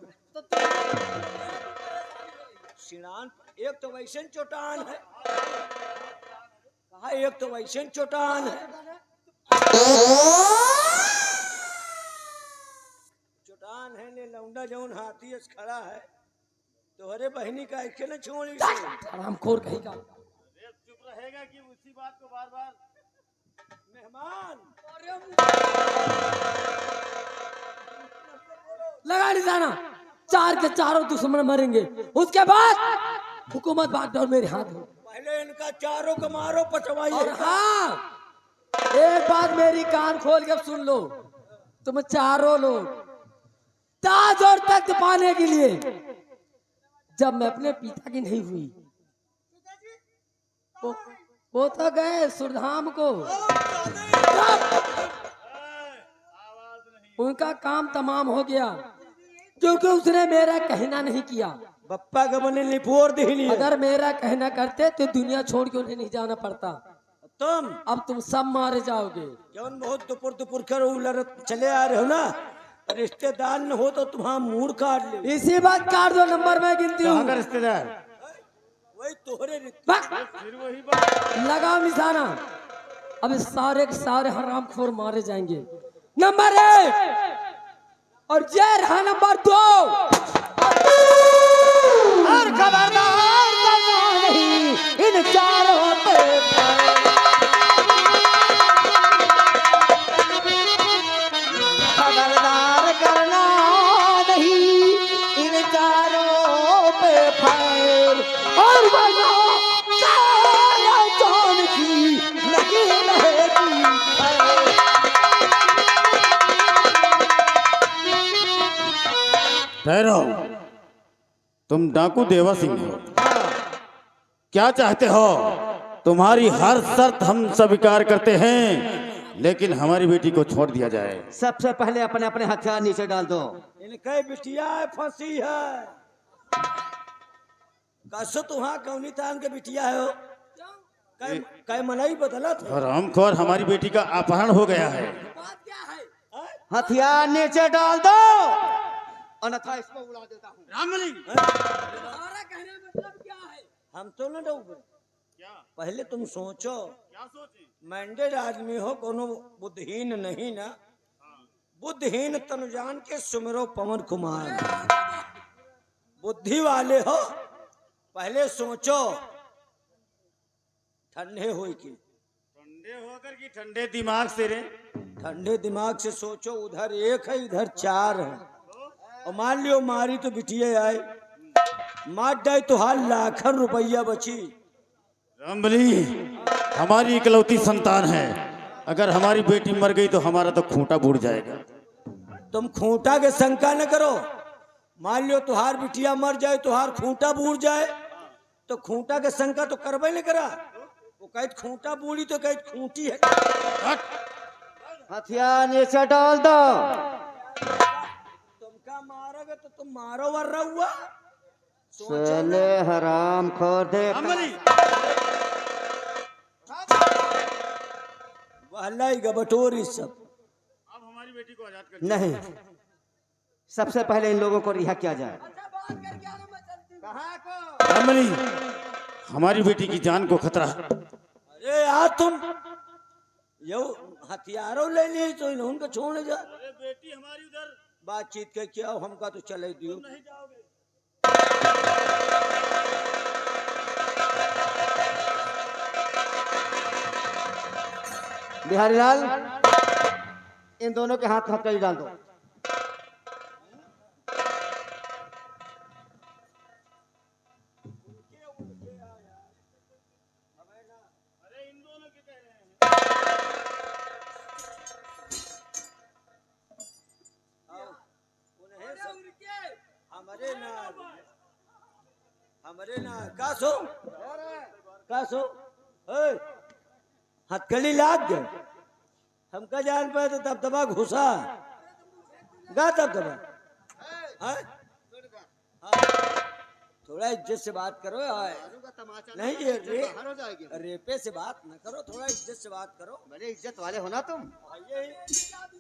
सिड़ान एक तो वैसे चोटान है कहा एक तो वैसे चोटान है चोटान है ने लौंडा जौन हाथी अस खड़ा है तोहरे बहनी का एक न छोड़ी हरामखोर कहीं का चुप रहेगा कि उसी बात को बार बार मेहमान लगा निशाना, चार के चारों दुश्मन मरेंगे, उसके बाद हुकूमत बागडोर मेरे हाथ में। पहले इनका चारों को मारो पटवाइए। और हाँ, एक बात मेरी कान खोल के सुन लो, तुम चारों लोग ताज और तख्त पाने के लिए जब मैं अपने पिता की नहीं हुई वो तो गए सुरधाम को, उनका काम तमाम हो गया क्योंकि उसने मेरा कहना नहीं किया। बप्पा का बने लिपोर दिखनी। अगर मेरा कहना करते तो दुनिया छोड़ के उन्हें नहीं जाना पड़ता। अब तुम सब मारे जाओगे। जौन बहुत दुपुर दुपुर कर उलट चले आ रहे हो ना, रिश्तेदार न हो तो तुम्हारा मूड काट ले। इसी बात काट दो, नंबर में गिनती हूँ। रिश्तेदार वही तोहरे लगाओ निशाना, अब सारे के सारे हरामखोर मारे जाएंगे। नंबर 1 और ये रहा नंबर 2। और खबरदार करना नहीं इन चारों पे, खबरदार करना नहीं इन चारों पे फायर, और वरना काला जान की लगी रहेगी फायर। ठहरो, तुम डाकू देवा सिंह हो, क्या चाहते हो? तुम्हारी हर शर्त हम स्वीकार करते हैं, लेकिन हमारी बेटी को छोड़ दिया जाए। सबसे पहले अपने अपने हथियार नीचे डाल दो। इनके बिटिया फंसी है। कसो तुहां कौनी तान के बिटिया है हो? कै मनाई बदला था। हरामखोर, हमारी बेटी का अपहरण हो गया है। हथियार नीचे डाल दो, अन्यथा इसको उड़ा देता हूँ। तुम्हारा कहने मतलब क्या है? हम तो न डूबे। क्या? पहले तुम सोचो, क्या सोची? मैंडेड आदमी हो, कोनो बुद्धहीन नहीं ना। बुद्धहीन तनु जान के सुमिरो पवन कुमार। बुद्धि वाले हो, पहले सोचो ठंडे हो की। ठंडे होकर कि ठंडे दिमाग से रे? ठंडे दिमाग से सोचो, उधर 1 है इधर 4 है, और मान लियो मारी तो बिटिया आए, मार जाए तो हाल लाखों रुपया बची। रामबली हमारी इकलौती संतान है, अगर हमारी बेटी मर गई तो हमारा तो खूंटा बूढ़ जाएगा। तुम खूंटा के शंका न करो, मान लियो तुहार बिटिया मर जाए, तुहार खूंटा बूढ़ जाए, तो खूंटा के शंका तो करबे नहीं करा। वो कहत खूंटा बूढ़ी तो कहत खूंटी है। हथियार नीचे डाल दो। तुमका मारोगे तो तुम मारो वर हुआ। चले हराम खोर दे। वह बटोरी सब। अब हमारी बेटी को आजाद कर। नहीं, सबसे पहले इन लोगों को रिहा किया जाए। रामबली हमारी बेटी की जान को खतरा है। अरे यार तुम यो हथियारों ले लिए तो इन्होंने छोड़ने जा। अरे बेटी हमारी उधर बातचीत के क्या हो, हमका तो चले दियो। नहीं जाओगे। बिहारी लाल, इन दोनों के हाथ हथकड़ी डाल दो। अरे इन दोनों के कह रहे हैं। हमारे ना का सो हथकड़ी लाग गए। हमका जान पाए तो दबदबा घुसा गा दबदबा। हाँ? थोड़ा इज्जत से बात करो यार। नहीं ये रेपे से बात न करो, थोड़ा इज्जत से बात करो। बड़े इज्जत वाले हो ना तुम।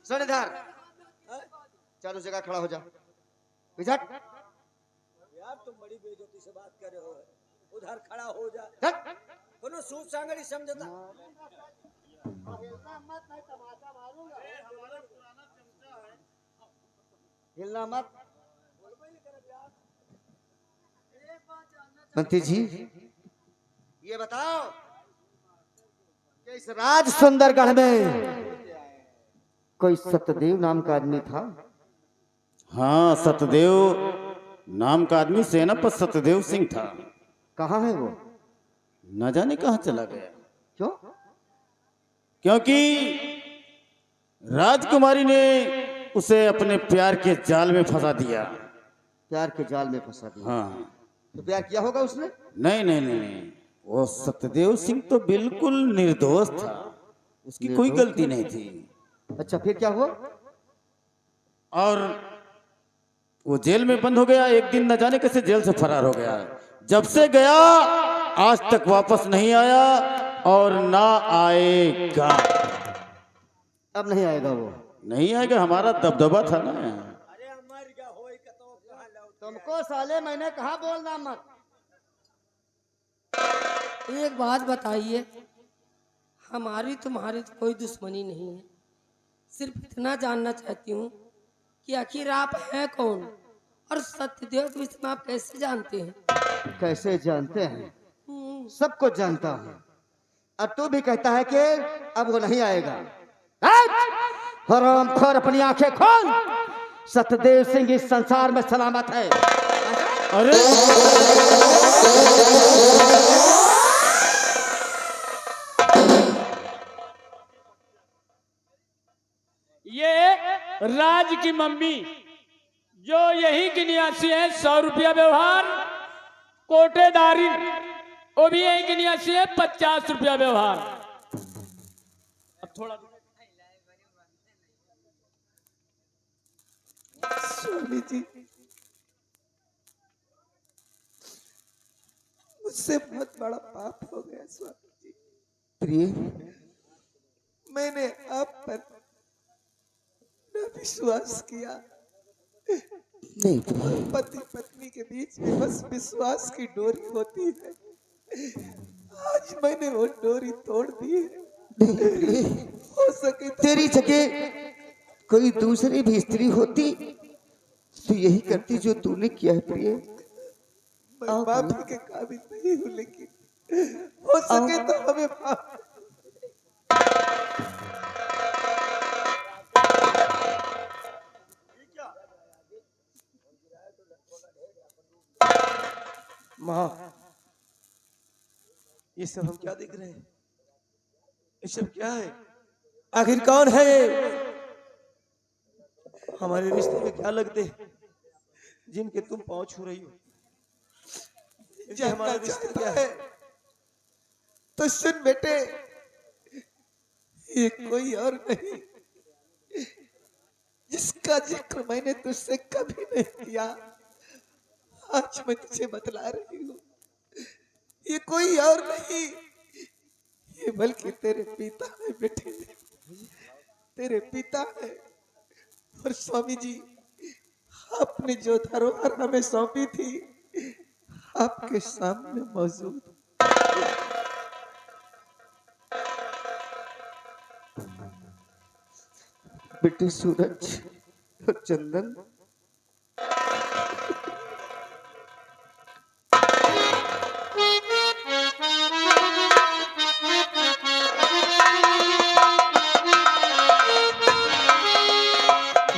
सुन इधर, चलो जगह खड़ा हो जा। यार तुम बड़ी बेइज्जती से बात कर रहे हो, उधर खड़ा हो जा। कोनो सूट सांगड़ी समझता। हिलना मत। मंत्री जी ये बताओ कि इस राज सुंदरगढ़ में कोई सत्यदेव नाम का आदमी था? हाँ, सत्यदेव नाम का आदमी सेनापति सत्यदेव सिंह था। कहाँ है वो? न जाने कहाँ चला गया। क्यों? क्योंकि राजकुमारी ने उसे अपने प्यार के जाल में फंसा दिया। प्यार के जाल में फंसा दिया? हाँ। तो प्यार किया होगा उसने? नहीं नहीं नहीं नहीं, वो सत्यदेव सिंह तो बिल्कुल निर्दोष था, उसकी कोई गलती नहीं थी। अच्छा फिर क्या हुआ? और वो जेल में बंद हो गया। एक दिन न जाने कैसे जेल से फरार हो गया। जब से गया आज तक वापस नहीं आया और ना आएगा। अब नहीं आएगा वो? नहीं आएगा, हमारा दबदबा था ना। तुमको साले मैंने कहा बोलना मत। एक बात बताइए, हमारी तुम्हारी तो कोई दुश्मनी नहीं है, सिर्फ इतना जानना चाहती हूँ कि आखिर आप हैं कौन और सत्यदेव के विषय में आप कैसे जानते हैं? कैसे जानते हैं? सबको जानता हूँ। और तू भी कहता है कि अब वो नहीं आएगा। हरामखोर, अपनी आंखें खोल। सत्यदेव सिंह इस संसार में सलामत है। अरे ये राज की मम्मी जो यही की निवासी है, 100 रुपया व्यवहार। कोटेदारी वो भी यही की निवासी है, 50 रुपया व्यवहार। अब थोड़ा स्वामी जी, मुझसे बहुत बड़ा पाप हो गया स्वामी जी। प्रिय, मैंने आप पर न विश्वास किया। नहीं पति पत्नी के बीच में बस विश्वास की डोरी होती है। आज मैंने वो डोरी तोड़ दी है। हो सके तो तेरी जगह कोई दूसरी भी स्त्री होती तो यही करती जो तूने किया है प्रिय। मैं माफी के काबिल नहीं हूँ, लेकिन हो सके तो हमें माफ। माँ, ये सब हम क्या देख रहे हैं? ये सब क्या है? आखिर कौन है ये? हमारे रिश्ते में क्या लगते हैं जिनके तुम पांव छू रही हो? ये हमारा रिश्ता क्या है? तो सुन बेटे, ये कोई और नहीं जिसका जिक्र मैंने तुझसे कभी नहीं किया, आज मैं तुझे बतला रही हूँ। ये कोई और नहीं, ये बल्कि तेरे पिता है बेटे, तेरे पिता है। और स्वामी जी, आपने जो धरोहर हमें सौंपी थी आपके सामने मौजूद। बेटे सूरज और चंदन,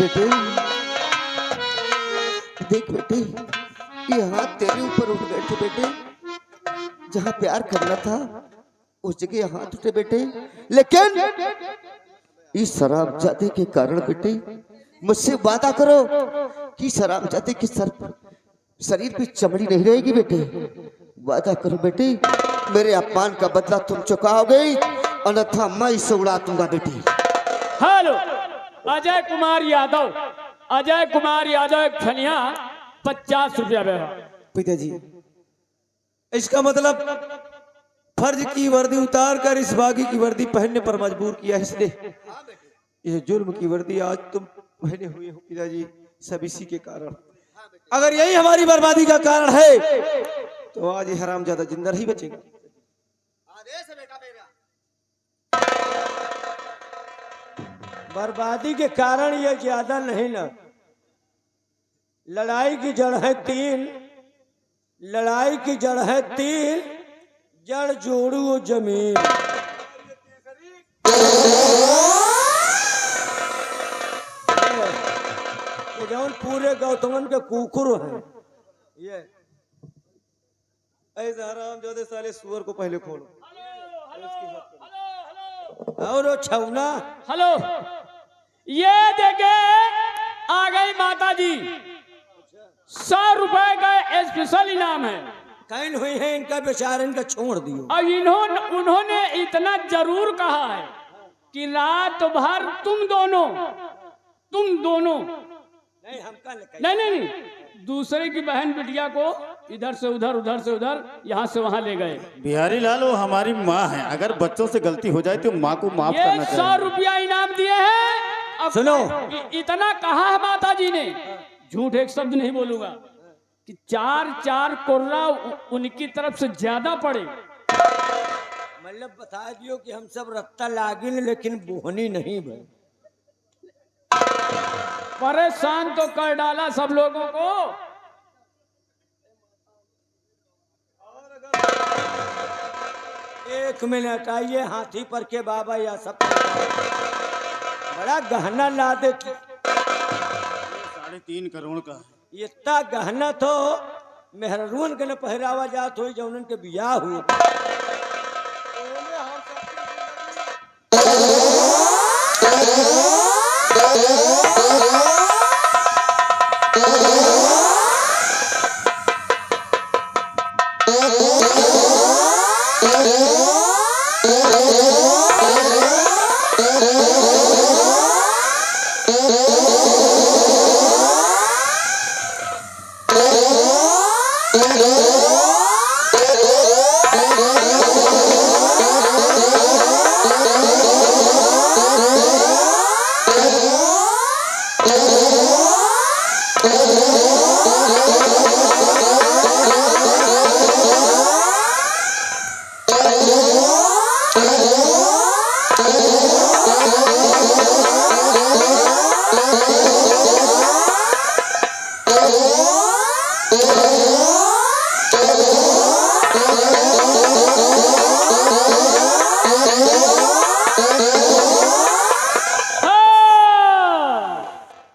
बेटे देख बेटे, ये हाथ तेरे ऊपर उठ गए थे बेटे। जहाँ प्यार करना था उस जगह हाथ उठे बेटे, लेकिन इस शराबजादे के कारण बेटे मुझसे वादा करो कि शराबजादे के शरीर पे चमड़ी नहीं रहेगी बेटे। वादा करो बेटे, मेरे अपमान का बदला तुम चुकाओगे, अन्यथा मैं इसे उड़ा दूंगा बेटे। हेलो अजय कुमार यादव, अजय कुमार यादव छनिया 50 रुपया व्यवहार। पिताजी इसका मतलब फर्ज की वर्दी उतार कर इस बागी की वर्दी पहनने पर मजबूर किया, इसलिए यह जुर्म की वर्दी आज तुम पहने हुए हो पिताजी, सब इसी के कारण। अगर यही हमारी बर्बादी का कारण है तो आज ये हरामजादा जिंदा ही बचेगा। बर्बादी के कारण ये ज्यादा नहीं ना, लड़ाई की जड़ है 3, लड़ाई की जड़ है 3, जड़ जोड़ू जमीन। ये जौन पूरे गौतमन के कुकुर हैं ये। ऐसे हरामजादे साले सुअर को पहले खोलो। और वो छौना हेलो ये देखे आ गई माता जी, 100 रुपए का स्पेशल इनाम है। कैन हुई है इनका बेचारा, इनका छोड़ दियो। अब उन्होंने इतना जरूर कहा है कि रात भर तुम दोनों नहीं हमका नहीं दूसरे की बहन बिटिया को इधर से उधर, उधर से उधर, यहाँ से वहाँ ले गए। बिहारी लाल वो हमारी माँ है, अगर बच्चों से गलती हो जाए तो माँ को माफ ये करना 100 चाहिए। रुपया इनाम दिए हैं। अब सुनो। इतना कहा है माता जी ने, झूठ एक शब्द नहीं बोलूंगा, कि 4 कोर्रा उनकी तरफ से ज्यादा पड़े। मतलब बता दियो कि हम सब रत्ता लागिन लेकिन बोहनी नहीं भाई। परेशान तो कर डाला सब लोगों को। एक मिनट आइए, हाथी पर के बाबा या सब बड़ा गहना ला दे। 3.5 करोड़ का है। इतना गहना तो मेहरून के न पहरावा जात हो जौनन के बियाह हुए।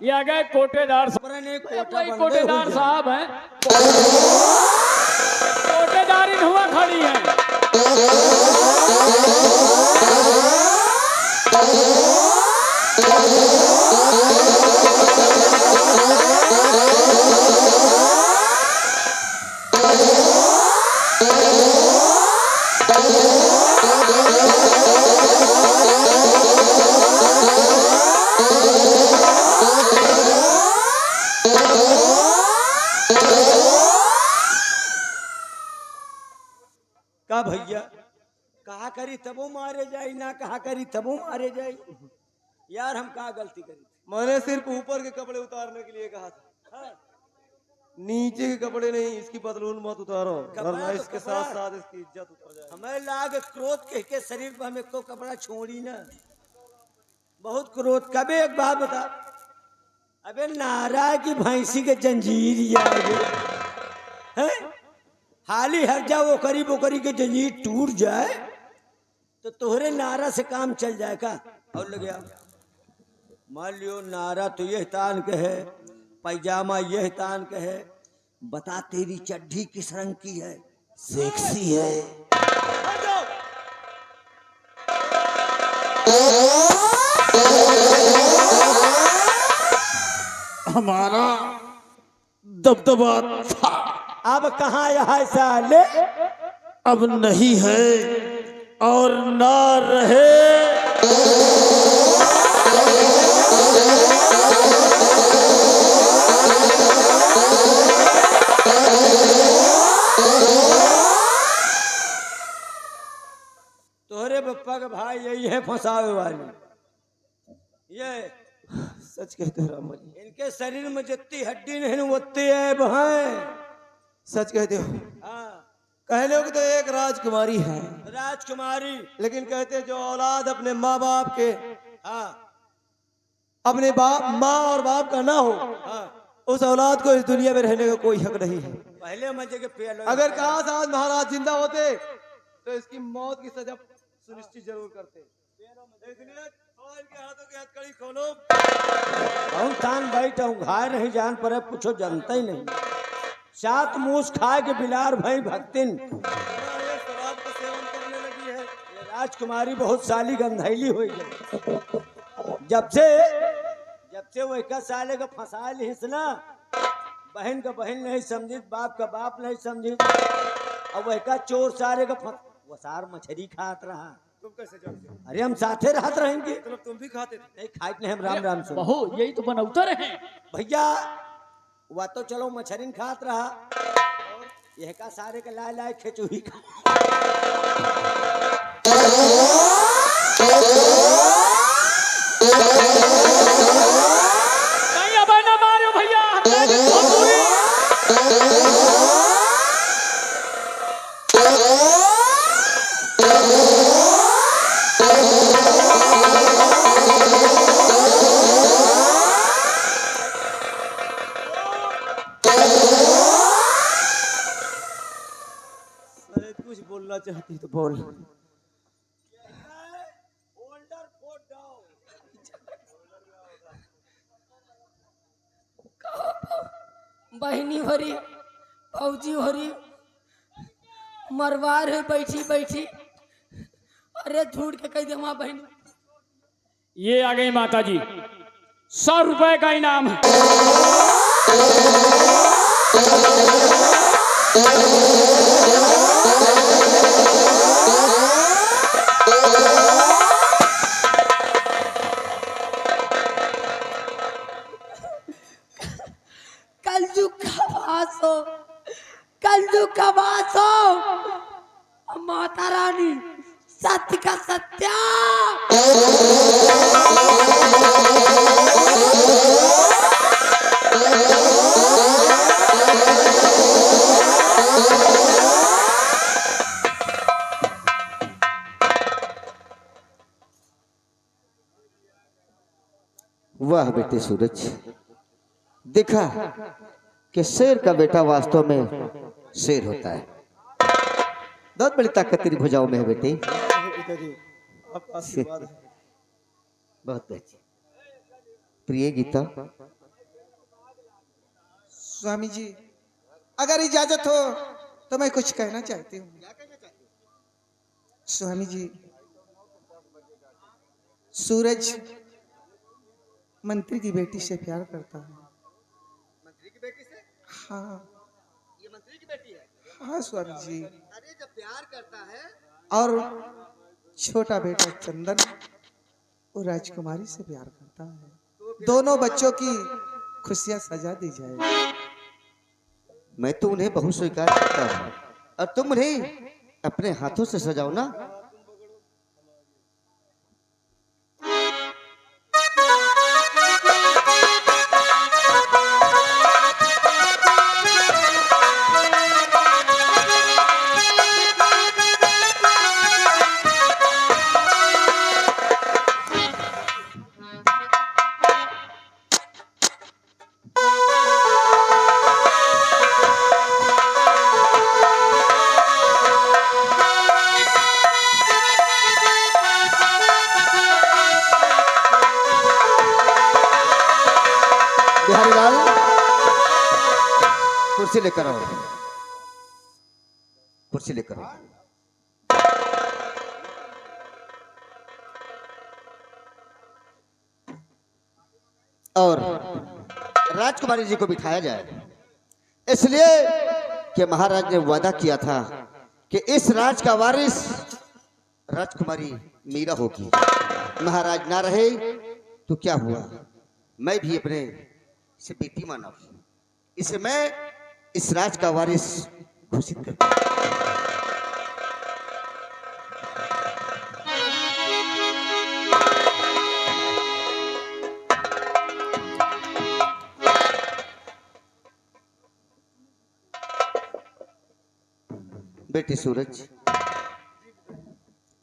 ये आ गए कोटेदार कोटेदार साहब हैं। कोटेदार इन हुआ खड़ी है। का भैया कहा करी तबो मारे जाई, ना कहा करी तबो मारे जाई। यार हम कहा गलती करी? मैंने सिर्फ ऊपर के कपड़े उतारने के लिए कहा था, नीचे के कपड़े नहीं। इसकी पतलून मत उतारो वरना इसके साथ साथ इसकी इज्जत उतर जाएगी। हमें लाग क्रोध कह के शरीर पर हमें को कपड़ा छोड़ी ना, बहुत क्रोध। कबे एक बात बता, अबे नारा की भैंसी के जंजीर है, हाली हर जा वो करी के जंजीर टूट जाए तो तोहरे नारा से काम चल जाए का। और लगे मान लियो नारा तो यह तान के है, पैजामा यह तान के है, बता तेरी चड्ढी किस रंग की है? सेक्सी है। हमारा दबदबा था, अब कहाँ यहाँ साले? अब नहीं है और ना रहे। है फंसावे वाली। ये सच कहते हो राम जी, इनके शरीर में जितनी हड्डी नहीं उतनी ऐब हैं। सच कहते हो। हाँ, कह लो कि तो एक राजकुमारी है, राजकुमारी। लेकिन कहते हैं जो औलाद अपने माँ बाप के, हाँ अपने बाप माँ और बाप का ना हो, हाँ, उस औलाद को इस दुनिया में रहने का कोई हक नहीं है। पहले मजे के पेड़ अगर काश आज महाराज जिंदा होते तो इसकी मौत की सजा सुनिश्चित जरूर करते। इसलिए थोड़ा इनके हाथों की हथकड़ी खोलो। हम तान बैठ हूँ, घाय नहीं जान पर पूछो जनता ही नहीं। सात मूस खाए के बिलार भाई भक्तिन। ये शराब का सेवन करने लगी है। ये राजकुमारी बहुत साली गंधैली हुई है। जब से वो एक साले का फंसा लिस ना, बहन का बहन नहीं समझी, बाप का बाप नहीं समझी, और वह का चोर सारे का वो सार मछली खात रहा। तुम कैसे जानते हो? अरे हम साथे रहत रहेंगे। मतलब तुम भी खाते थे? नहीं खाइत नहीं, हम राम राम सुन बहू यही तो बनौते रहे। भैया। वह तो चलो मछली खात रहा, यह का सारे का लाए लाए खेचुही खा। नहीं अब ना मारो भैया। अरे कुछ बोलना चाहती तो बोल। बहनी हो रही, फौजी हो रही, मरवार है बैठी बैठी। अरे झूठ के कह दे माँ बहनी। ये आ गई माता जी, 100 रुपए का इनाम है। कलजुग का वास हो माता रानी, सत्य का सत्या। वाह बेटे सूरज, देखा कि शेर का बेटा वास्तव में शेर होता है। बहुत बड़ी ताकत तेरी भुजाओं में है बेटे। पिताजी आपका आशीर्वाद है। बहुत अच्छी प्रिय गीता। स्वामी जी, अगर इजाजत हो तो मैं कुछ कहना चाहती हूँ। स्वामी जी, सूरज मंत्री की बेटी से प्यार करता है। मंत्री की बेटी से? हाँ ये मंत्री की बेटी है? हाँ स्वामी जी। अरे जब प्यार करता है। और छोटा बेटा चंदन वो राजकुमारी से प्यार करता है। दोनों बच्चों की खुशियां सजा दी जाए। मैं तो उन्हें बहुत स्वीकार करता हूँ, और तुम उन्हें अपने हाथों से सजाओ ना। बिहारी लाल, कुर्सी लेकर आओ, कुर्सी लेकर आओ। और राजकुमारी जी को बिठाया जाए, इसलिए कि महाराज ने वादा किया था कि इस राज का वारिस राजकुमारी मीरा होगी। महाराज ना रहे तो क्या हुआ, मैं भी अपने से बेटी माना, इसे मैं इस राज का वारिस घोषित करता हूं। बेटे सूरज,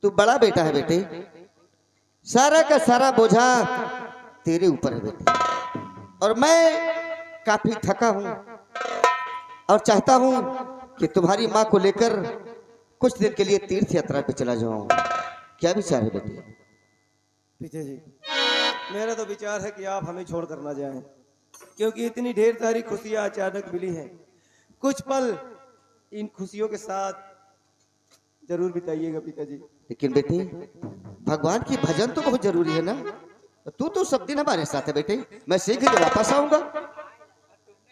तू बड़ा बेटा है बेटे, सारा का सारा बोझा तेरे ऊपर है बेटे। और मैं काफी थका हूं और चाहता हूं कि तुम्हारी माँ को लेकर कुछ दिन के लिए तीर्थ यात्रा पे चला जाऊं। क्या विचार है बेटे? पीछे जी, मेरा तो विचार है कि आप हमें छोड़ कर ना जाएं, क्योंकि इतनी ढेर सारी खुशियां अचानक मिली हैं। कुछ पल इन खुशियों के साथ जरूर बिताइएगा पिताजी। लेकिन बेटे, भगवान की भजन तो बहुत जरूरी है ना। तू तो सब दिन हमारे साथ है बेटे, मैं शीघ्र ही वापस आऊंगा।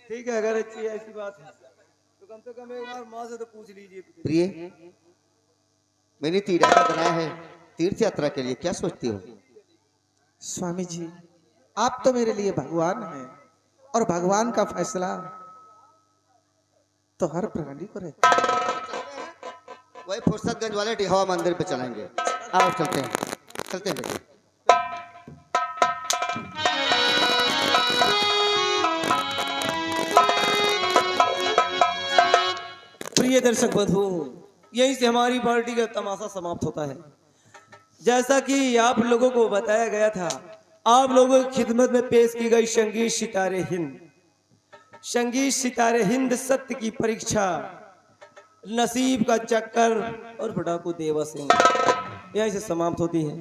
ठीक है, अगर अच्छी ऐसी बात है तो कम से कम एक बार माँ से तो पूछ लीजिए। प्रिय, मैंने तो इरादा बनाया है तीर्थ यात्रा के लिए, क्या सोचती हो? स्वामी जी, आप तो मेरे लिए भगवान हैं और भगवान का फैसला तो हर प्राणी को रहता है। वही फुर्सतगंज वाले डिहावा मंदिर पे चलेंगे। आओ चलते हैं, चलते हैं बेटे। प्रिय दर्शक बंधु, यहीं से हमारी पार्टी का तमाशा समाप्त होता है। जैसा कि आप लोगों को बताया गया था, आप लोगों की खिदमत में पेश की गई संगीत सितारे हिंद। संगीत सितारे हिंद सत्य की परीक्षा, नसीब का चक्कर और पटाखू देवा सिंह यहीं से समाप्त होती है।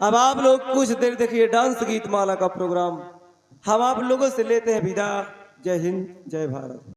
अब आप लोग कुछ देर देखिए डांस गीत माला का प्रोग्राम। हम आप लोगों से लेते हैं विदा। जय हिंद, जय भारत।